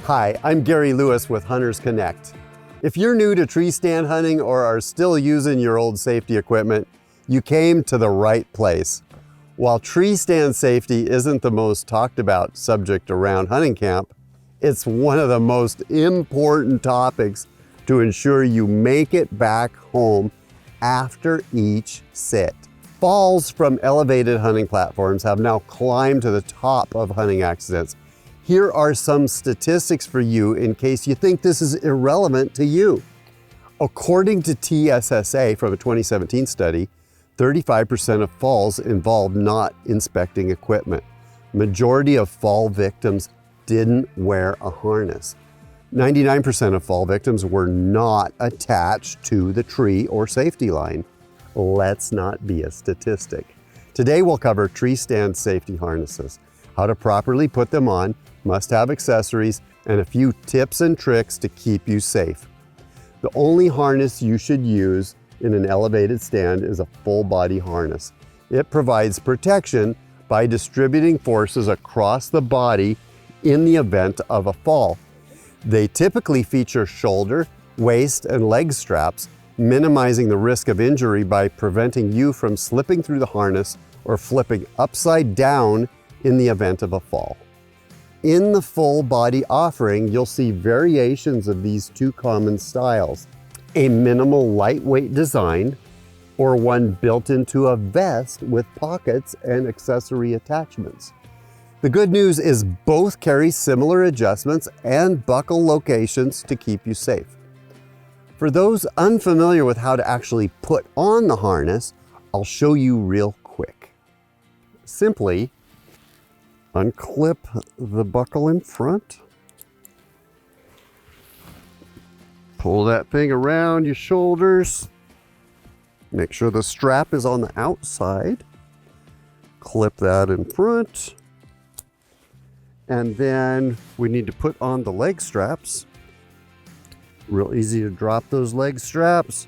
Hi, I'm Gary Lewis with Hunters Connect. If you're new to tree stand hunting or are still using your old safety equipment, you came to the right place. While tree stand safety isn't the most talked about subject around hunting camp, it's one of the most important topics to ensure you make it back home after each sit. Falls from elevated hunting platforms have now climbed to the top of hunting accidents. Here are some statistics for you in case you think this is irrelevant to you. According to TSSA from a 2017 study, 35% of falls involved not inspecting equipment. Majority of fall victims didn't wear a harness. 99% of fall victims were not attached to the tree or safety line. Let's not be a statistic. Today we'll cover tree stand safety harnesses, how to properly put them on, must-have accessories, and a few tips and tricks to keep you safe. The only harness you should use in an elevated stand is a full body harness. It provides protection by distributing forces across the body in the event of a fall. They typically feature shoulder, waist, and leg straps, minimizing the risk of injury by preventing you from slipping through the harness or flipping upside down in the event of a fall. In the full body offering, you'll see variations of these two common styles: a minimal lightweight design or one built into a vest with pockets and accessory attachments. The good news is both carry similar adjustments and buckle locations to keep you safe. For those unfamiliar with how to actually put on the harness, I'll show you real quick. Simply unclip the buckle in front. Pull that thing around your shoulders. Make sure the strap is on the outside. Clip that in front. And then we need to put on the leg straps. Real easy to drop those leg straps.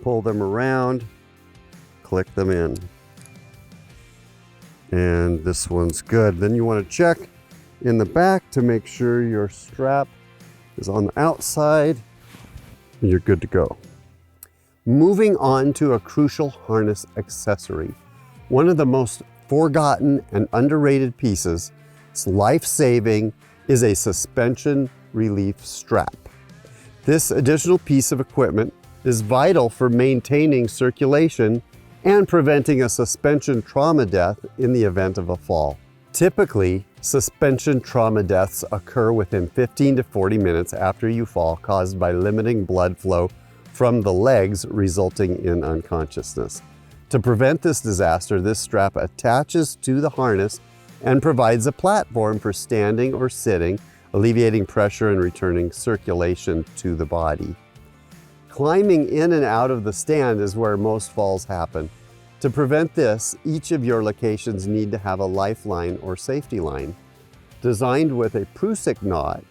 Pull them around. Click them in. And this one's good. Then you want to check in the back to make sure your strap is on the outside. And you're good to go. Moving on to a crucial harness accessory. One of the most forgotten and underrated pieces, it's life-saving, is a suspension relief strap. This additional piece of equipment is vital for maintaining circulation and preventing a suspension trauma death in the event of a fall. Typically, suspension trauma deaths occur within 15 to 40 minutes after you fall, caused by limiting blood flow from the legs, resulting in unconsciousness. To prevent this disaster, this strap attaches to the harness and provides a platform for standing or sitting, alleviating pressure and returning circulation to the body. Climbing in and out of the stand is where most falls happen. To prevent this, each of your locations need to have a lifeline or safety line. Designed with a Prusik knot,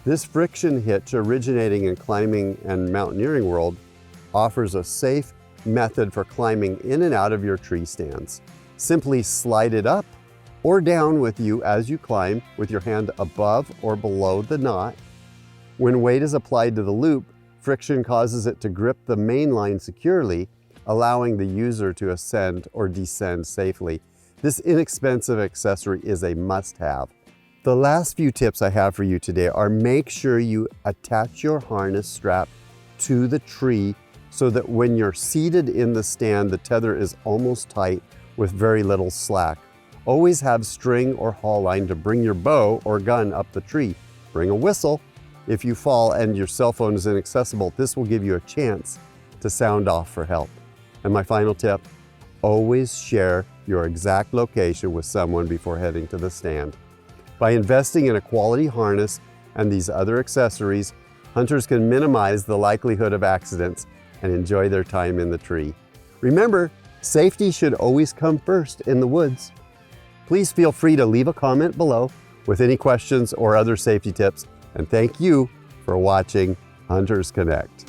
this friction hitch originating in climbing and mountaineering world offers a safe method for climbing in and out of your tree stands. Simply slide it up or down with you as you climb with your hand above or below the knot. When weight is applied to the loop, friction causes it to grip the main line securely, allowing the user to ascend or descend safely. This inexpensive accessory is a must-have. The last few tips I have for you today are: make sure you attach your harness strap to the tree so that when you're seated in the stand, the tether is almost tight with very little slack. Always have string or haul line to bring your bow or gun up the tree. Bring a whistle. If you fall and your cell phone is inaccessible, this will give you a chance to sound off for help. And my final tip, always share your exact location with someone before heading to the stand. By investing in a quality harness and these other accessories, hunters can minimize the likelihood of accidents and enjoy their time in the tree. Remember, safety should always come first in the woods. Please feel free to leave a comment below with any questions or other safety tips. And thank you for watching Hunters Connect.